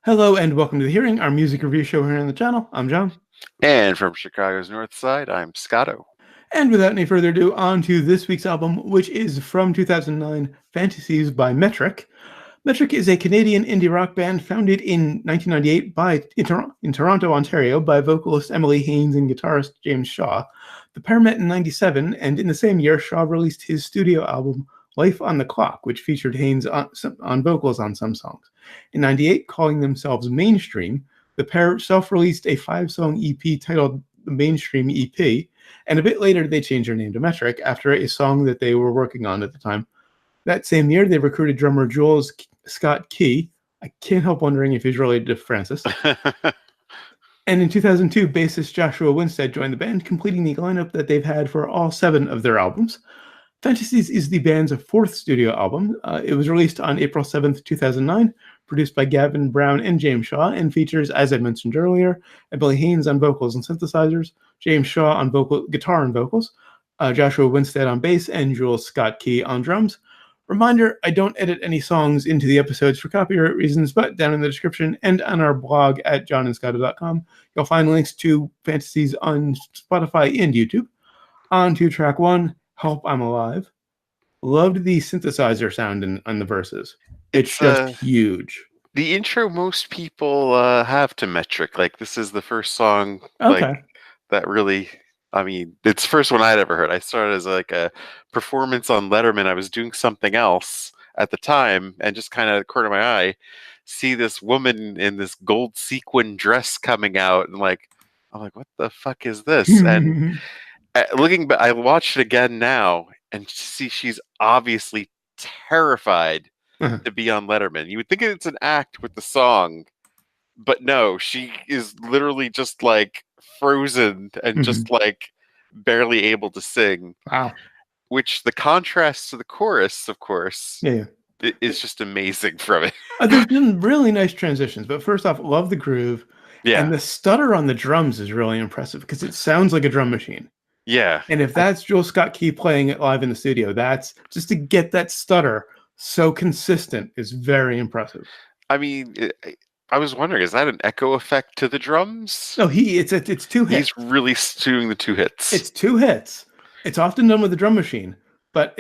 Hello and welcome to The Hearing, our music review show here on the channel. I'm John. And from Chicago's North Side, I'm Scotto. And without any further ado, on to this week's album, which is from 2009, Fantasies by Metric. Metric is a Canadian indie rock band founded in 1998 in Toronto, Ontario, by vocalist Emily Haines and guitarist James Shaw. The pair met in 1997, and in the same year, Shaw released his studio album, Life on the Clock, which featured Haines on vocals on some songs. In 1998, calling themselves Mainstream, the pair self-released a 5-song EP titled The Mainstream EP, and a bit later they changed their name to Metric after a song that they were working on at the time. That same year, they recruited drummer Jules Scott Key. I can't help wondering if he's related to Francis. And in 2002, bassist Joshua Winstead joined the band, completing the lineup that they've had for all 7 of their albums. Fantasies is the band's 4th studio album. It was released on April 7th, 2009, produced by Gavin Brown and James Shaw, and features, as I mentioned earlier, Emily Haines on vocals and synthesizers, James Shaw on guitar and vocals, Joshua Winstead on bass, and Jules Scott Key on drums. Reminder, I don't edit any songs into the episodes for copyright reasons, but down in the description and on our blog at johnandscotto.com, you'll find links to Fantasies on Spotify and YouTube. On to track 1, Help I'm Alive. Loved the synthesizer sound on the verses. It's just huge. The intro most people have to Metric. Like, this is the first song that really... I mean, it's the first one I'd ever heard. I started as like a performance on Letterman. I was doing something else at the time, and just kind of corner of my eye, see this woman in this gold sequin dress coming out, and I'm like, what the fuck is this? And looking back, I watched it again now, and see she's obviously terrified to be on Letterman. You would think it's an act with the song, but no, she is literally just like frozen and just like barely able to sing. Wow. Which the contrast to the chorus, of course, is just amazing from it. There's been really nice transitions, but first off, love the groove. Yeah. And the stutter on the drums is really impressive because it sounds like a drum machine. Yeah. And if that's Jules Scott Key playing it live in the studio, that's just to get that stutter so consistent is very impressive. I mean, I was wondering, is that an echo effect to the drums? No, it's 2 hits. He's really doing the 2 hits. It's 2 hits. It's often done with a drum machine, but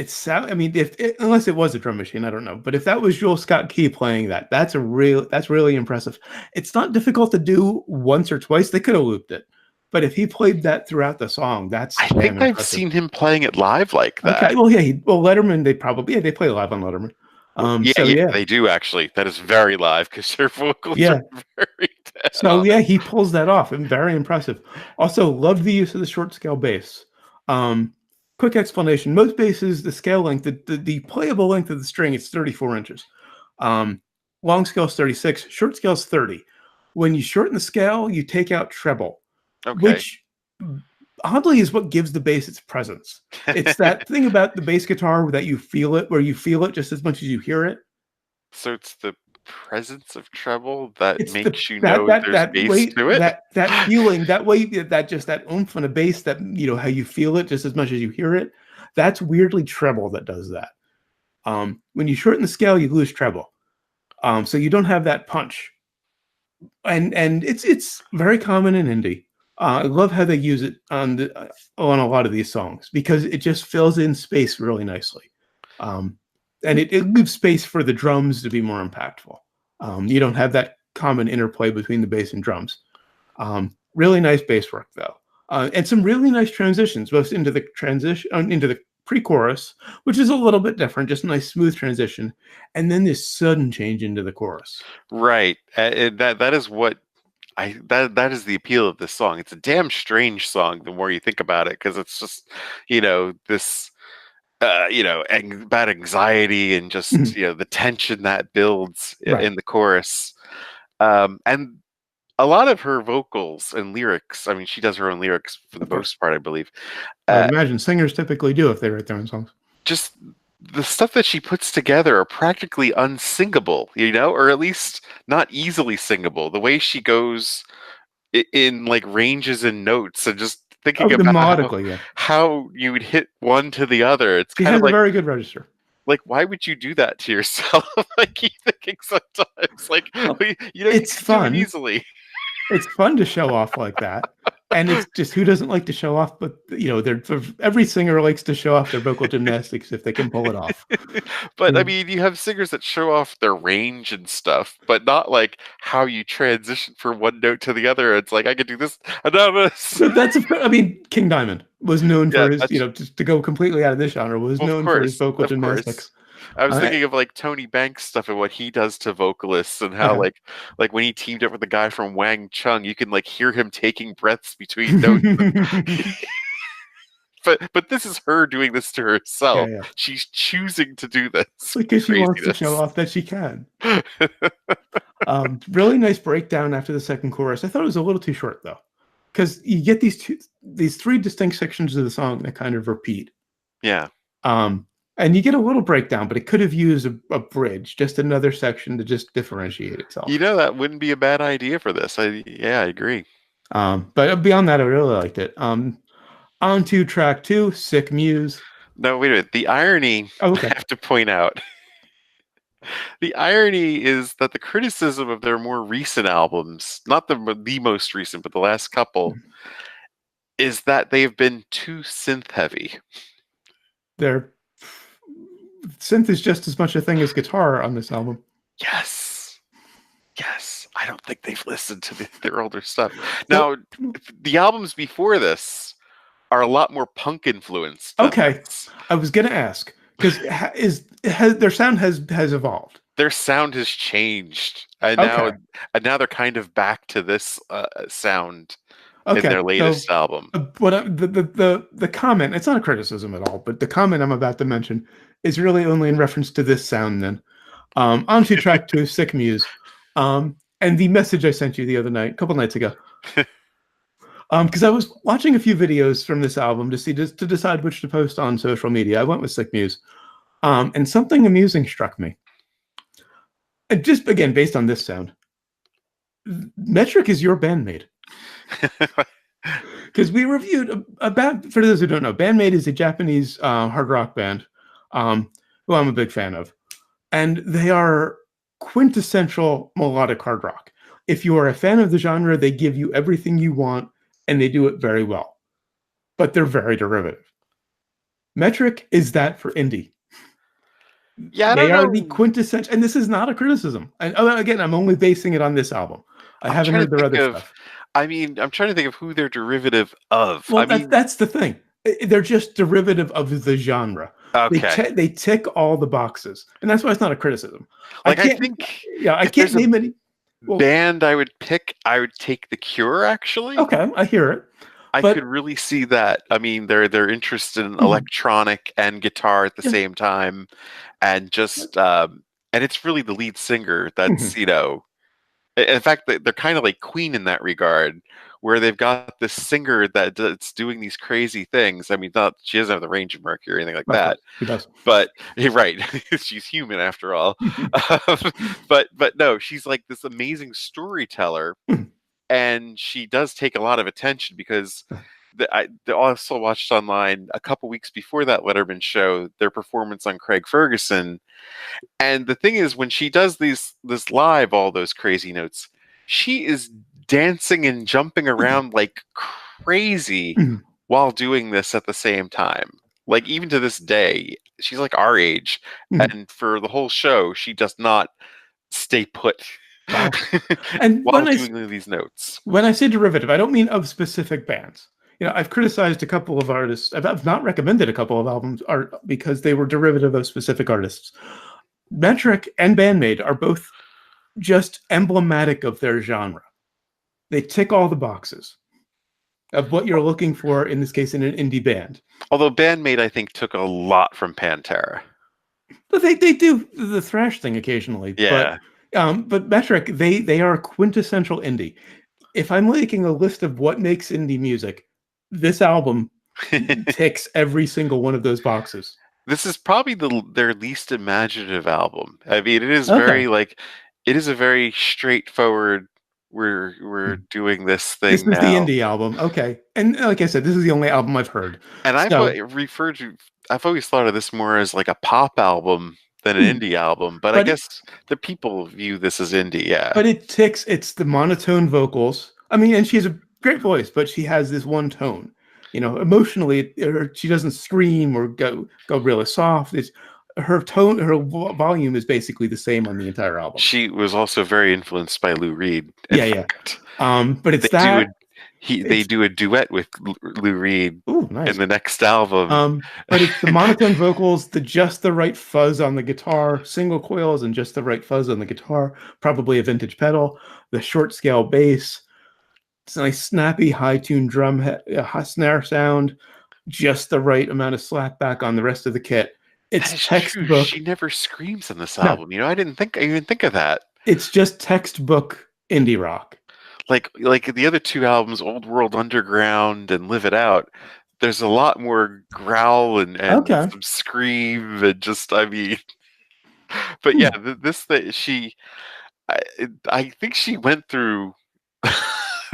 unless it was a drum machine, I don't know. But if that was Jules Scott Key playing that, that's really impressive. It's not difficult to do once or twice. They could have looped it. But if he played that throughout the song, I think I've seen him playing it live like that. Okay, well, Letterman, they play live on Letterman. They do actually. That is very live because their vocals are very dead. So he pulls that off, and very impressive. Also, loved the use of the short scale bass. Quick explanation: most basses, the scale length, the playable length of the string is 34 inches. Long scale is 36. Short scale is 30. When you shorten the scale, you take out treble, which oddly is what gives the bass its presence. It's that thing about the bass guitar that you feel it, where you feel it just as much as you hear it. So it's the presence of treble that makes you know there's bass to it? That feeling, that oomph on a bass, that, how you feel it just as much as you hear it. That's weirdly treble that does that. When you shorten the scale, you lose treble. So you don't have that punch. And it's very common in indie. I love how they use it on a lot of these songs because it just fills in space really nicely. And it leaves space for the drums to be more impactful. You don't have that common interplay between the bass and drums. Really nice bass work though. And some really nice transitions, both into the pre-chorus, which is a little bit different, just a nice smooth transition, and then this sudden change into the chorus. Right. That is what that is the appeal of this song. It's a damn strange song the more you think about it, because it's just, this bad anxiety and just the tension that builds in the chorus, and a lot of her vocals and lyrics. I mean, she does her own lyrics for the most part, I believe. I imagine singers typically do if they write their own songs. Just the stuff that she puts together are practically unsingable, or at least not easily singable. The way she goes in like ranges and notes, and just thinking about melodically, how you would hit one to the other. It's she kind has of like a very good register. like, why would you do that to yourself? I keep thinking sometimes, like, Well, you it's could do it fun. easily. It's fun to show off like that. And it's just who doesn't like to show off? But every singer likes to show off their vocal gymnastics if they can pull it off. But I mean, you have singers that show off their range and stuff, but not like how you transition from one note to the other. It's like I could do this, and now this. I mean, King Diamond was known Yeah, for his, that's just to go completely out of this genre, was well, known for his vocal of course. gymnastics. I was Uh, thinking of like Tony Banks stuff and what he does to vocalists, and how okay. like when he teamed up with the guy from Wang Chung, you can like hear him taking breaths between notes. But this is her doing this to Yeah, herself. yeah. She's choosing to do this Because she wants to show craziness. off that she can. Really nice breakdown after the second chorus. I thought it was a little too short though, because you get these three distinct sections of the song that kind of repeat. Yeah. And you get a little breakdown, but it could have used a bridge, just another section to just differentiate itself. That wouldn't be a bad idea for this. I agree. But beyond that, I really liked it. On to track 2, Sick Muse. No, wait a minute. The irony Okay. I have to point out. The irony is that the criticism of their more recent albums, not the most recent, but the last couple, is that they've been too synth heavy. Their synth is just as much a thing as guitar on this album. Yes. I don't think they've listened to their older stuff. Now, the albums before this are a lot more punk influenced. Okay, I was gonna ask because their sound has evolved. Their sound has changed, and now they're kind of back to this sound in their latest album. The comment, it's not a criticism at all, but the comment I'm about to mention is really only in reference to this sound. Then, on to track 2, Sick Muse, and the message I sent you the other night, a couple nights ago. Because I was watching a few videos from this album to decide which to post on social media. I went with Sick Muse, and something amusing struck me. And just again, based on this sound, Metric is your bandmate. Because we reviewed for those who don't know, Bandmate is a Japanese hard rock band who I'm a big fan of, and they are quintessential melodic hard rock. If you are a fan of the genre, they give you everything you want, and they do it very well. But they're very derivative. Metric is that for indie. Yeah, they are the quintessential, and this is not a criticism. And again, I'm only basing it on this album. I haven't heard their other stuff. I mean, I'm trying to think of who they're derivative of. Well, that's the thing. They're just derivative of the genre. Okay. They tick all the boxes, and that's why it's not a criticism. I think. Yeah, I can't name any band I would pick. I would take The Cure. Actually. Okay, I hear it. I could really see that. I mean, they're interested in electronic and guitar at the same time, and just and it's really the lead singer that's in fact, they're kind of like Queen in that regard, where they've got this singer that's doing these crazy things. I mean, she doesn't have the range of Mercury or anything like that. Who does? But right, she's human after all. But no, she's like this amazing storyteller, and she does take a lot of attention because I also watched online a couple weeks before that Letterman show their performance on Craig Ferguson. And the thing is, when she does this live, all those crazy notes, she is dancing and jumping around like crazy while doing this at the same time. Like, even to this day, she's like our age. And for the whole show, she does not stay put. Wow. And while doing these notes. When I say derivative, I don't mean of specific bands. I've criticized a couple of artists. I've not recommended a couple of albums because they were derivative of specific artists. Metric and Bandmate are both just emblematic of their genre. They tick all the boxes of what you're looking for, in this case, in an indie band. Although Bandmate, I think, took a lot from Pantera. But they do the thrash thing occasionally. Yeah. But Metric, they are quintessential indie. If I'm making a list of what makes indie music, this album ticks every single one of those boxes. This is probably their least imaginative album. I mean, it is very it is a very straightforward we're doing this This thing is the now. indie album. Okay. And like I said, this is the only album I've heard. And So, I've always thought of this more as like a pop album than an indie album, but I but guess the people view this as indie, yeah. it's the monotone vocals. I mean, and she has a great voice, but she has this one tone. Emotionally, she doesn't scream or go really soft. It's her tone, her volume is basically the same on the entire album. She was also very influenced by Lou Reed. In Yeah, fact, but it's they do that. they do a duet with Lou Reed Ooh, in nice. the next album. But it's the monotone vocals, just the right fuzz on the guitar, single coils, and just the right fuzz on the guitar. Probably a vintage pedal. The short scale bass. It's a nice snappy high tune drum snare sound. Just the right amount of slap back on the rest of the kit. That It's is true. textbook. She never screams in this No, album. I didn't even think of that. it's just textbook indie rock. Like the other two albums, Old World Underground and Live It Out, there's a lot more growl and Okay. some scream and just, I mean, but yeah, this that I, I think she went through.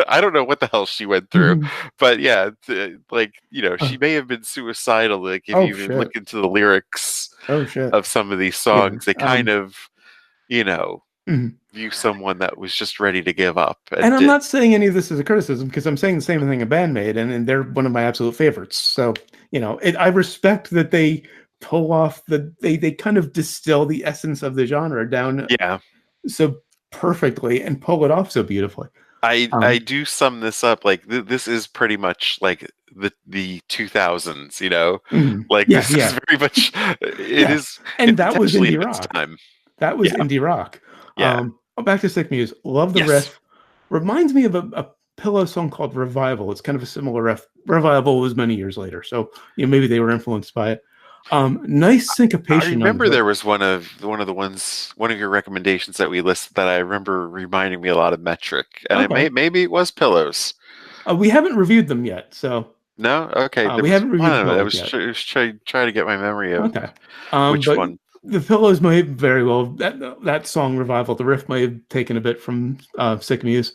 I don't know what the hell she went through, but yeah, she may have been suicidal. Like if Oh you even shit. look into the lyrics Oh shit. of some of these Yeah. songs, they kind of, view someone that was just ready to give up. And I'm not saying any of this is a criticism because I'm saying the same thing a band made, and they're one of my absolute favorites. So, I respect that they pull off they kind of distill the essence of the genre down so perfectly and pull it off so beautifully. I do sum this up like this is pretty much like the 2000s, like this is very much it is, and that was potentially indie of its rock. time. That was indie rock. Yeah. Back to Sick Muse. Love the riff. Reminds me of a Pillow song called Revival. It's kind of a similar riff. Revival was many years later, so maybe they were influenced by it. Nice syncopation. I remember there was one of your recommendations that we listed that I remember reminding me a lot of Metric, and maybe it was Pillows. We haven't reviewed them yet, so no. Okay, we haven't reviewed them. I was yet. trying to get my memory of which but one. The Pillows may very well that song Revival. The riff may have taken a bit from Sick Muse.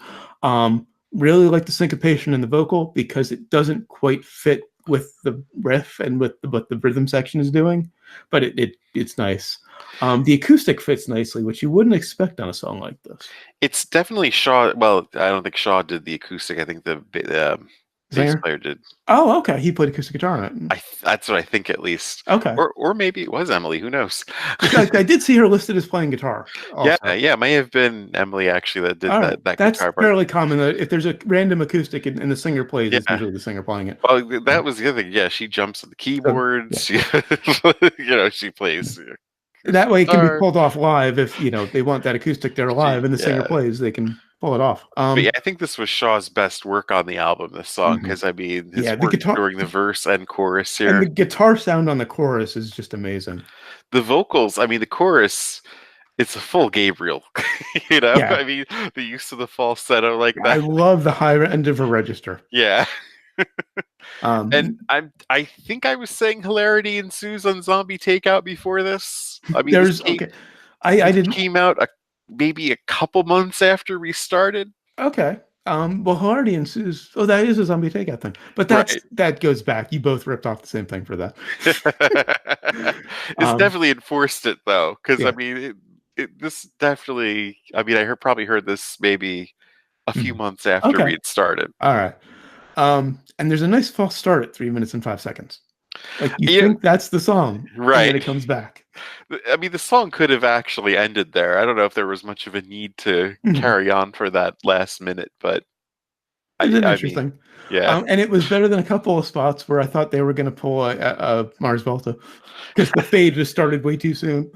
Really like the syncopation in the vocal because it doesn't quite fit with the riff and with what the rhythm section is doing, but it's nice. The acoustic fits nicely, which you wouldn't expect on a song like this. It's definitely Shaw. Well, I don't think Shaw did the acoustic. I think the bass player did. Oh, okay. He played acoustic guitar on it. That's what I think, at least. Okay. Or maybe it was Emily. Who knows? I did see her listed as playing guitar. Also. Yeah. It may have been Emily actually that did that That's guitar part. fairly common. If there's a random acoustic and the singer plays, it's usually the singer playing it. Well, that was the other thing. Yeah, she jumps on the keyboards. She plays. That way, it can be pulled off live if they want that acoustic there live, and the singer plays. They can pull it off. But yeah, I think this was Shaw's best work on the album. This song, because I mean, his work guitar during the verse and chorus here, and the guitar sound on the chorus is just amazing. The vocals, I mean, the chorus, it's a full Gabriel. I mean, the use of the falsetto like that. I love the high end of a register. Yeah. And I think I was saying hilarity ensues on Zombie Takeout before this. I mean, I didn't came out maybe a couple months after we started. Okay. Well, hilarity ensues. Oh, that is a Zombie Takeout thing, but that goes back. You both ripped off the same thing for that. It's definitely enforced it though, because I mean, this definitely. I mean, I probably heard this maybe a few months after we had started. All right. And there's a nice false start at 3 minutes and 5 seconds. Like you think that's the song, right? And then it comes back. I mean, the song could have actually ended there. I don't know if there was much of a need to carry on for that last minute, but it's interesting. Mean, yeah, and it was better than a couple of spots where I thought they were going to pull a Mars Volta because the fade just started way too soon.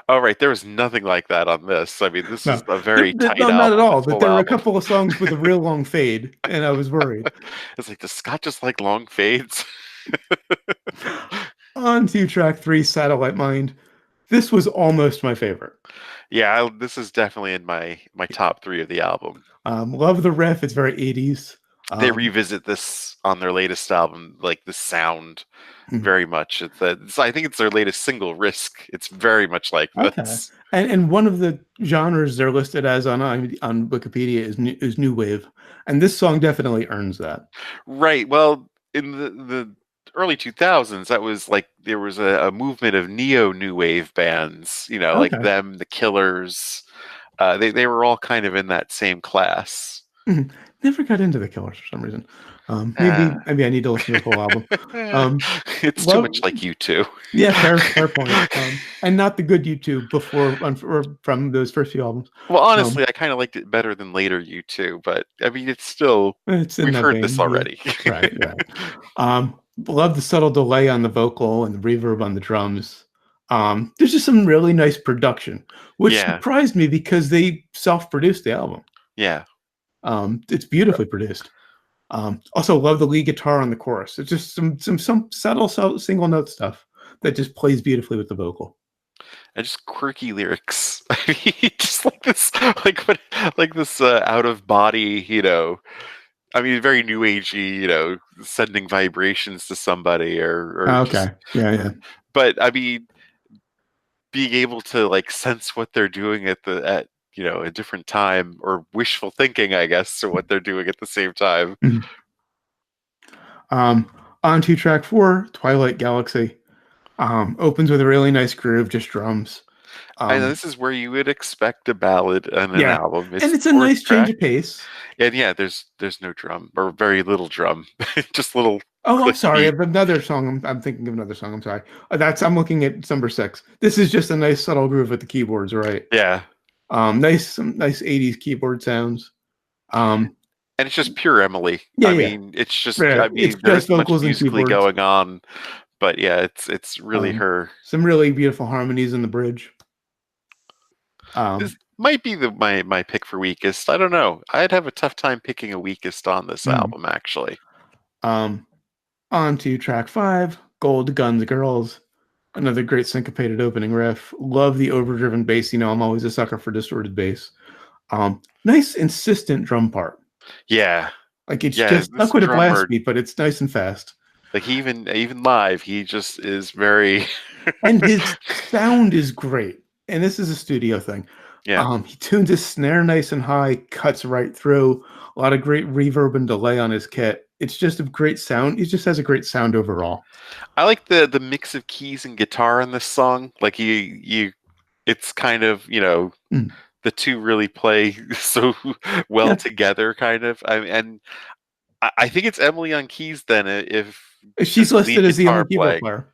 Oh, right. There was nothing like that on this. I mean, this is a very tight album. Not at all. But there were a couple of songs with a real long fade, and I was worried. It's like, does Scott just like long fades? On to track 3, Satellite Mind. This was almost my favorite. Yeah, this is definitely in my top 3 of the album. Love the riff. It's very 80s. They revisit this on their latest album, like the sound very much. I think it's their latest single, Risk. It's very much like this. And one of the genres they're listed as on Wikipedia is new wave, and this song definitely earns that. Right. Well, in the early 2000s, that was like there was a movement of neo new wave bands. Like them, the Killers. They were all kind of in that same class. Never got into the Killers for some reason. Maybe I need to listen to the whole album. It's too much like U2. Yeah, fair point. And not the good U2 before or from those first few albums. Well, honestly, I kind of liked it better than later U2, but I mean, it's in we've heard this already. Yeah. Right. Love the subtle delay on the vocal and the reverb on the drums. There's just some really nice production, which surprised me because they self-produced the album. Yeah. It's beautifully produced. Also love the lead guitar on the chorus. It's just some subtle single note stuff that just plays beautifully with the vocal. And just quirky lyrics. I mean, just like this out of body, I mean, very new agey, sending vibrations to somebody or yeah. But I mean, being able to like sense what they're doing at a different time, or wishful thinking, I guess, to what they're doing at the same time. On to track 4, Twilight Galaxy. Opens with a really nice groove, just drums. I know this is where you would expect a ballad on an album. It's a nice change of pace. And there's no drum, or very little drum, just little. Oh, I'm sorry. Another song. I'm thinking of another song. I'm sorry. I'm looking at number 6. This is just a nice subtle groove with the keyboards, right? Yeah. Some nice 80s keyboard sounds. And it's just pure Emily. I mean, it's just there's much musically going on, but it's really her. Some really beautiful harmonies in the bridge. This might be my pick for weakest. I don't know. I'd have a tough time picking a weakest on this album, actually. On to track 5, Gold Guns Girls. Another great syncopated opening riff. Love the overdriven bass. I'm always a sucker for distorted bass. Nice insistent drum part. Yeah. Like it's just not quite a blast beat, but it's nice and fast. Like even live, he just is very and his sound is great. And this is a studio thing. Yeah. He tunes his snare nice and high, cuts right through. A lot of great reverb and delay on his kit. It's just a great sound. He just has a great sound overall. I like the mix of keys and guitar in this song. Like it's kind of, the two really play so well together, kind of. And I think it's Emily on keys then, if she's listed as the only keyboard player.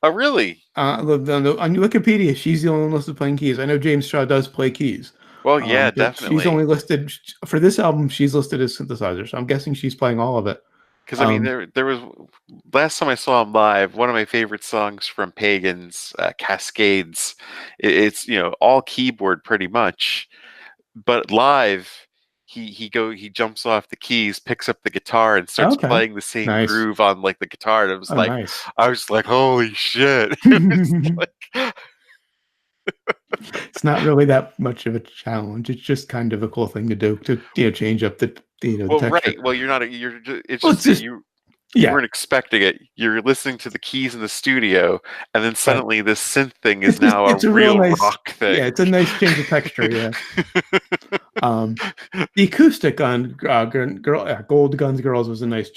Oh, really? On Wikipedia, she's the only one listed playing keys. I know James Shaw does play keys. Well, yeah, definitely. She's only listed for this album. She's listed as synthesizer, so I'm guessing she's playing all of it. Because I mean, there was last time I saw him live, one of my favorite songs from Pagans, Cascades. It's all keyboard pretty much, but live he jumps off the keys, picks up the guitar, and starts playing the same groove on like the guitar. And it was I was like, holy shit! It's not really that much of a challenge. It's just kind of a cool thing to do to change up the texture. Right. Well, you weren't expecting it. You're listening to the keys in the studio, and then suddenly this synth thing is now a real nice, rock thing. Yeah, it's a nice change of texture. Yeah. The acoustic on Gold Guns Girls was a nice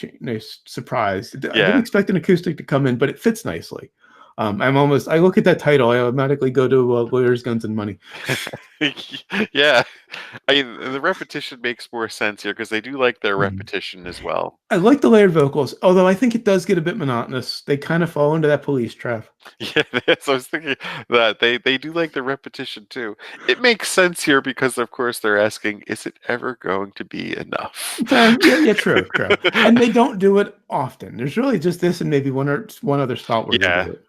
surprise. I didn't expect an acoustic to come in, but it fits nicely. I look at that title, I automatically go to Lawyers, Guns, and Money. Yeah. I mean, the repetition makes more sense here because they do like their repetition as well. I like the layered vocals, although I think it does get a bit monotonous. They kind of fall into that Police trap. Yeah, so I was thinking that they do like the repetition too. It makes sense here because, of course, they're asking, is it ever going to be enough? Yeah, true. And they don't do it often. There's really just this and maybe one other spot where they do it.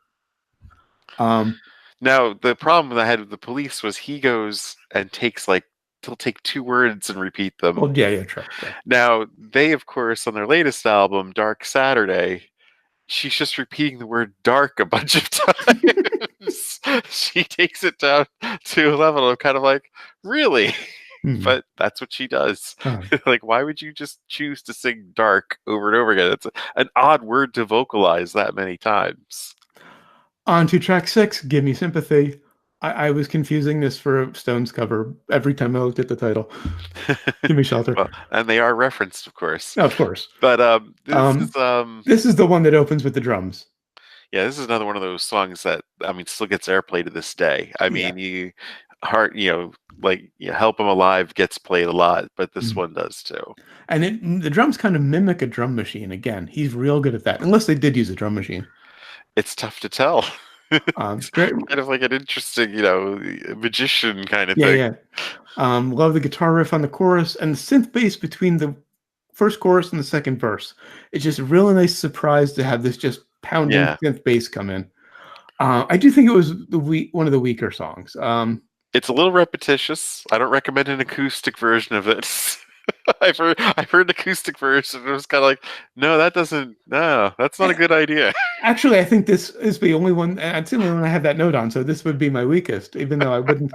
Now the problem that I had with the Police was he goes and he'll take 2 words and repeat them. Well, yeah, true. Now they, of course, on their latest album, Dark Saturday, she's just repeating the word dark a bunch of times. She takes it down to a level of kind of like, really? but that's what she does. Uh, Like, why would you just choose to sing dark over and over again? It's an odd word to vocalize that many times. On to track 6, Give Me Sympathy. I was confusing this for a Stones cover every time I looked at the title. Give Me Shelter. Well, and they are referenced, of course. Oh, of course. But This is the one that opens with the drums. yeah, this is another one of those songs that still gets airplay to this day. I Yeah. mean, Help 'Em Alive gets played a lot, but this Mhm. one does too. And the drums kind of mimic a drum machine. Again, he's real good at that, unless they did use a drum machine. It's tough to tell. It's Great. kind of like an interesting, magician kind of Yeah, thing. yeah. Love the guitar riff on the chorus and the synth bass between the first chorus and the second verse. It's just a really nice surprise to have this just pounding Yeah. synth bass come in. I do think it was one of the weaker songs. It's a little repetitious. I don't recommend an acoustic version of it. I've heard an acoustic version and it was kind of like, no, that's not a good idea. Actually, I think this is the only one. It's the only one I have that note on, so this would be my weakest, even though I wouldn't.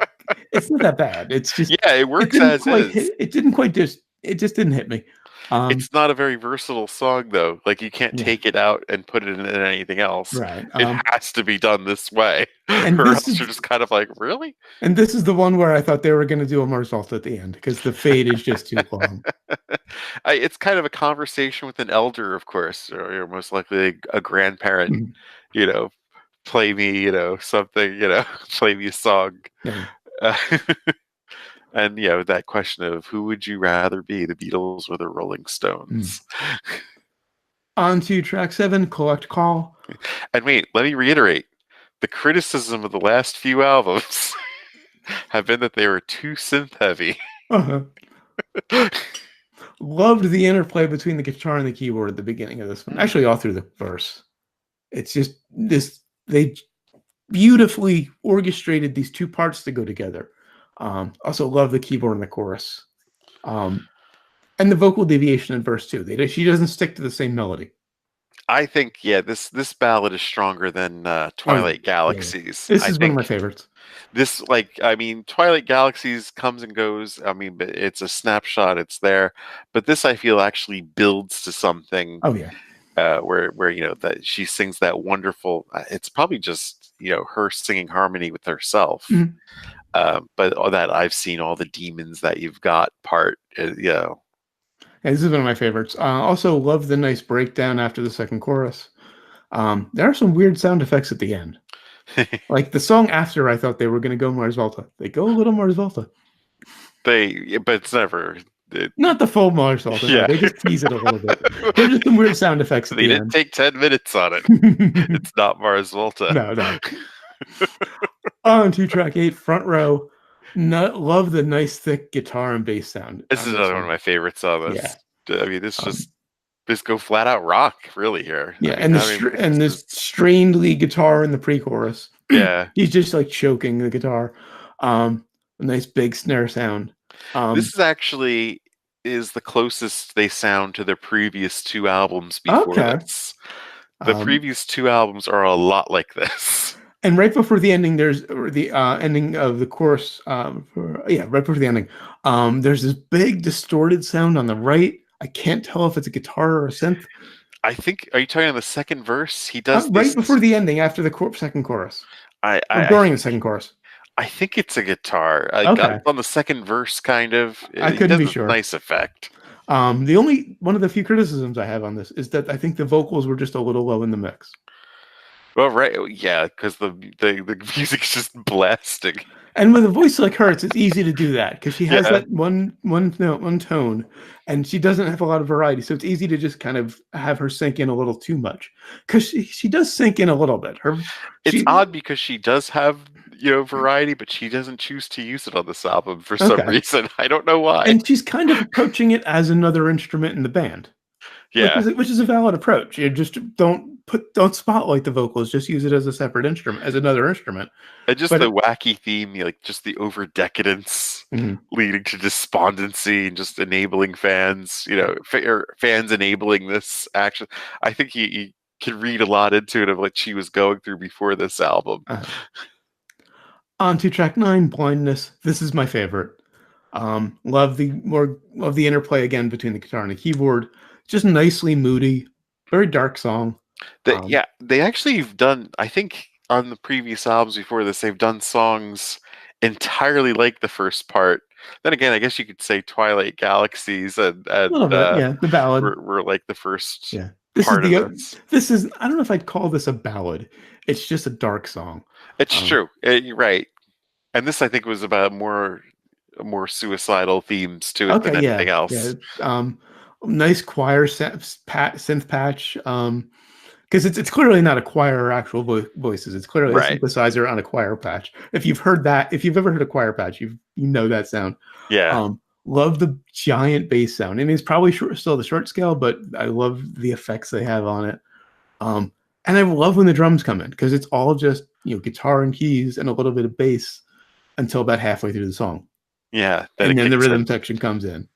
It's not that bad. It's just Yeah, it works as is. It didn't quite just. It just didn't hit me. It's not a very versatile song, though. Like, you can't Yeah. take it out and put it in anything else. Right. It has to be done this way, And or this else you're is just kind of like, really? and this is the one where I thought they were going to do a moonsault at the end because the fade is just too long. It's kind of a conversation with an elder, of course, or you're most likely a grandparent. Mhm. You know, play me, something. Play me a song. Yeah. Uh, and that question of who would you rather be, the Beatles or the Rolling Stones? On to track 7, Collect Call. And wait, let me reiterate. The criticism of the last few albums have been that they were too synth heavy. Uh-huh. Loved the interplay between the guitar and the keyboard at the beginning of this one. Actually, all through the verse. It's just they beautifully orchestrated these two parts to go together. Also love the keyboard in the chorus. And the vocal deviation in verse 2. She doesn't stick to the same melody. I think, this ballad is stronger than Twilight Galaxies. This is one of my favorites. This, Twilight Galaxies comes and goes. But it's a snapshot. It's there. But this, I feel, actually builds to something. Oh, yeah. Where that she sings that wonderful. It's probably just her singing harmony with herself. Mm-hmm. But that I've seen all the demons that you've got part. Yeah, this is one of my favorites. Also, love the nice breakdown after the second chorus. There are some weird sound effects at the end. Like the song after, I thought they were going to go Mars Volta. They go a little Mars Volta. But it's never. Not the full Mars Volta. Yeah. No, they just tease it a little bit. There's just some weird sound effects at they the didn't end. take 10 minutes on it. It's not Mars Volta. No. On to track 8, Front Row. Love the nice thick guitar and bass sound. This is another one of my favorites on this. Yeah. This just go flat out rock, really, here. Yeah, and this strained lead guitar in the pre-chorus. Yeah. He's just like choking the guitar. A nice big snare sound. This is the closest they sound to their previous two albums before this. The previous two albums are a lot like this. And right before the ending, there's the ending of the chorus. Right before the ending, there's this big distorted sound on the right. I can't tell if it's a guitar or a synth. I think. Are you talking on the second verse? He does right before the ending, after the second chorus. During the second chorus. I think it's a guitar. On the second verse, kind of. I couldn't be sure. Nice effect. The only one of the few criticisms I have on this is that I think the vocals were just a little low in the mix. Well, right, yeah, because the music's just blasting. And with a voice like hers, it's easy to do that because she has that one note, one tone, and she doesn't have a lot of variety. So it's easy to just kind of have her sink in a little too much because she does sink in a little bit. It's odd because she does have variety, but she doesn't choose to use it on this album for some reason. I don't know why. And she's kind of approaching it as another instrument in the band. Yeah, which is a valid approach. You just don't spotlight the vocals. Just use it as a separate instrument, as another instrument. And just the wacky theme, just the over decadence leading to despondency and just enabling fans. Fans enabling this action. I think you can read a lot into it of what she was going through before this album. On to track 9, Blindness. This is my favorite. Love the interplay again between the guitar and the keyboard. Just nicely moody, very dark song. Yeah, they actually have done, I think on the previous albums before this, they've done songs entirely like the first part. Then again, I guess you could say Twilight Galaxies and A little bit, yeah. The ballad were like the first Yeah. part of this. This is I don't know if I'd call this a ballad. It's just a dark song. It's true. You're right. And this I think was about more suicidal themes to it than anything else. Yeah. Nice choir synth patch. Because it's clearly not a choir or actual voices. It's clearly a synthesizer on a choir patch. If you've heard that, if you've ever heard a choir patch, you know that sound. Yeah. Love the giant bass sound. I mean, it's probably still the short scale, but I love the effects they have on it. And I love when the drums come in because it's all just guitar and keys and a little bit of bass until about halfway through the song. Yeah, and then the rhythm section comes in.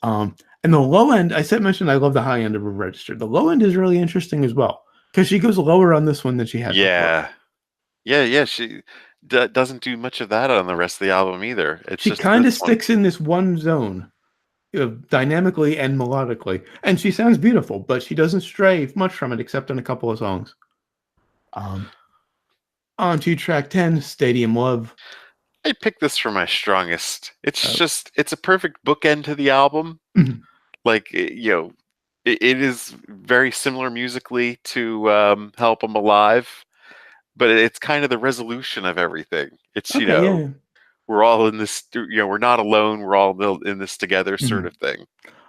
And the low end, mentioned I love the high end of her register. The low end is really interesting as well because she goes lower on this one than she had before. Yeah. She doesn't do much of that on the rest of the album either. She kind of sticks in this one zone, dynamically and melodically, and she sounds beautiful, but she doesn't stray much from it except in a couple of songs. On to track 10, Stadium Love. I picked this for my strongest. It's it's a perfect bookend to the album. Like, it is very similar musically to Help I'm Alive, but it's kind of the resolution of everything. It's, we're all in this, we're not alone. We're all in this together sort of thing.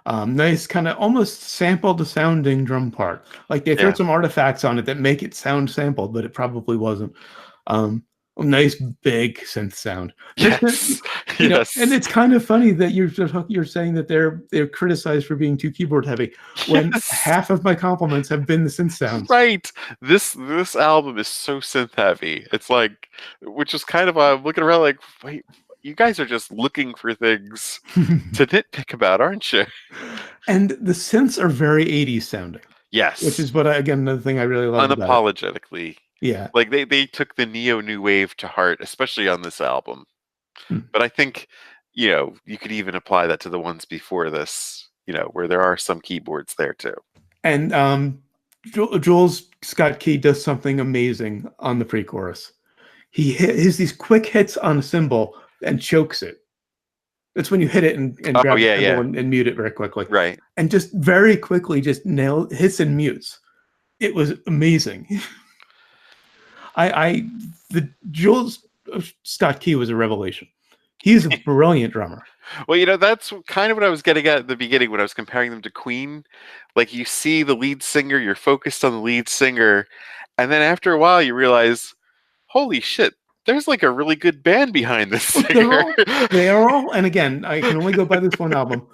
Nice kind of almost sampled sounding drum part. Like they throw some artifacts on it that make it sound sampled, but it probably wasn't. Nice big synth sound. Yes. And it's kind of funny that you're saying that they're criticized for being too keyboard heavy when half of my compliments have been the synth sounds. Right. This album is so synth heavy. It's like, which is kind of I'm looking around like, wait, you guys are just looking for things to nitpick about, aren't you? And the synths are very 80s sounding. Yes. Which is another thing I really love unapologetically. Yeah. Like they took the neo new wave to heart, especially on this album. But I think, you could even apply that to the ones before this, where there are some keyboards there too. And Jules Scott Key does something amazing on the pre-chorus. He has these quick hits on a cymbal and chokes it. That's when you hit it and grab the cymbal and mute it very quickly. Right. And just very quickly just hits and mutes. It was amazing. The Jules Scott Key was a revelation. He's a brilliant drummer. Well, that's kind of what I was getting at the beginning when I was comparing them to Queen. Like, you see the lead singer, you're focused on the lead singer, and then after a while you realize, holy shit, there's like a really good band behind this singer. They are all, and again, I can only go by this one album.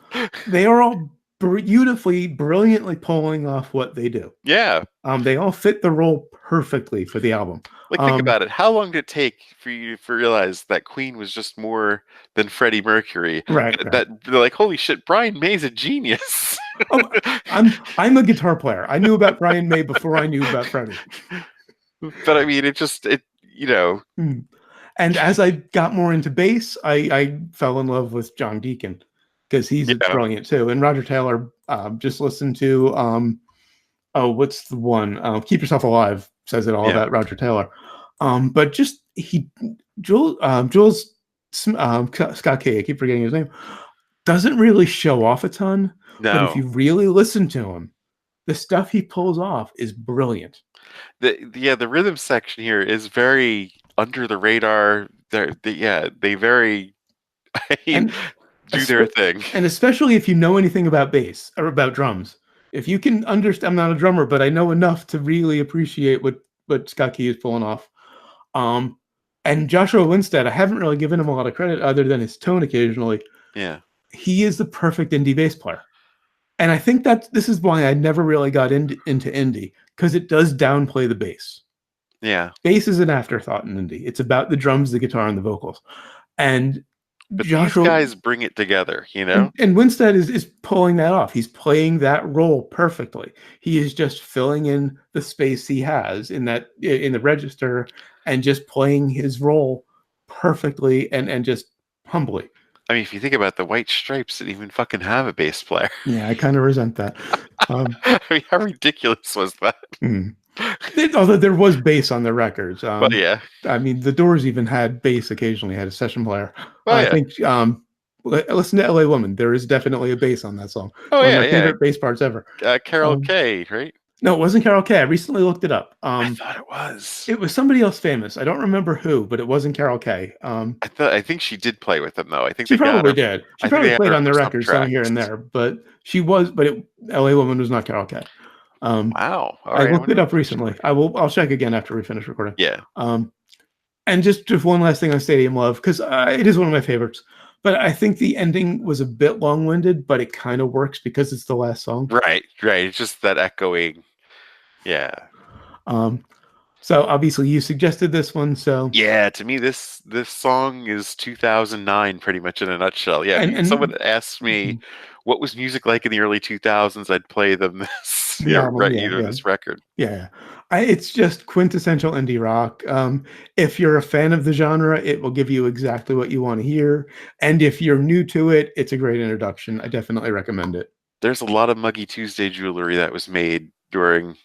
They are all brilliantly pulling off what they do. Yeah. They all fit the role perfectly for the album. Like, think about it. How long did it take for you to realize that Queen was just more than Freddie Mercury? Right. That they're like, holy shit, Brian May's a genius. I'm a guitar player. I knew about Brian May before I knew about Freddie. But I mean, And as I got more into bass, I fell in love with John Deacon because he's brilliant too. And Roger Taylor, just listened to what's the one? Keep Yourself Alive says it all about Roger Taylor. But just Jules Scott Kay, I keep forgetting his name, doesn't really show off a ton. No. But if you really listen to him, the stuff he pulls off is brilliant. The rhythm section here is very under the radar. They very do their thing. And especially if you know anything about bass or about drums. If you can understand, I'm not a drummer, but I know enough to really appreciate what Scott Key is pulling off. And Joshua Winstead, I haven't really given him a lot of credit other than his tone occasionally. Yeah. He is the perfect indie bass player. And I think that this is why I never really got into indie, because it does downplay the bass. Yeah. Bass is an afterthought in indie. It's about the drums, the guitar, and the vocals. But Joshua, these guys bring it together, And Winstead is pulling that off. He's playing that role perfectly. He is just filling in the space he has in the register and just playing his role perfectly and just humbly. I mean, if you think about the White Stripes, didn't even fucking have a bass player. Yeah, I kind of resent that. I mean, how ridiculous was that? Although there was bass on the records. Well, yeah. I mean, the Doors even had bass occasionally, had a session player. Oh, I yeah. think, listen to LA Woman. There is definitely a bass on that song. Oh, One yeah, of my yeah. favorite bass parts ever. Carol Kay, right? No, it wasn't Carol Kay. I recently looked it up. I thought it was. It was somebody else famous. I don't remember who, but it wasn't Carol Kay. I think she did play with them, though. I think she they got probably her. did. She I think probably they had played her on the for some record, some here and tracks. there. But she was. But LA Woman was not Carol Kay. Wow. All I right. looked it up recently. I'll check again after we finish recording. Yeah. And just one last thing on Stadium Love, because it is one of my favorites. But I think the ending was a bit long-winded, but it kind of works because it's the last song. Right. It's just that echoing. Yeah. So obviously you suggested this one. So yeah, to me this song is 2009 pretty much in a nutshell. Yeah, and someone asked me what was music like in the early 2000s, I'd play them this this record. Yeah. It's just quintessential indie rock. If you're a fan of the genre, it will give you exactly what you want to hear. And if you're new to it, it's a great introduction. I definitely recommend it. There's a lot of Muggy Tuesday jewelry that was made during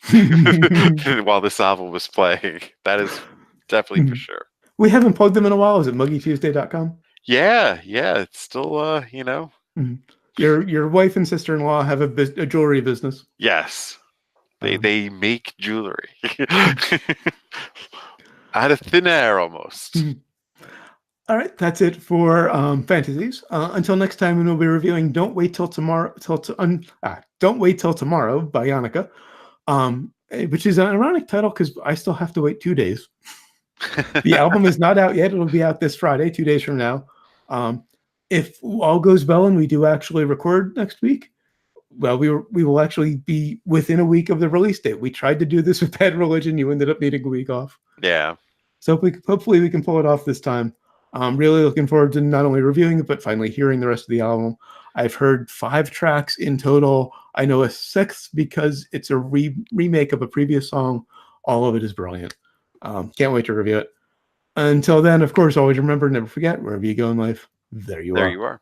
while this album was playing. That is definitely for sure. We haven't plugged them in a while. Is it muggytuesday.com? Yeah, it's still Your wife and sister-in-law have a jewelry business. Yes. They make jewelry out of thin air almost. All right, that's it for Fantasies. Until next time, when we'll be reviewing "Don't Wait Till Tomorrow" "Don't Wait Till Tomorrow" by Yannicka, which is an ironic title because I still have to wait 2 days. The album is not out yet; it'll be out this Friday, 2 days from now. If all goes well and we do actually record next week, well, we will actually be within a week of the release date. We tried to do this with Bad Religion. You ended up needing a week off. Yeah. So hopefully we can pull it off this time. I'm really looking forward to not only reviewing it, but finally hearing the rest of the album. I've heard 5 tracks in total. I know a 6th because it's a remake of a previous song. All of it is brilliant. Can't wait to review it. Until then, of course, always remember, never forget, wherever you go in life, there you are. There you are.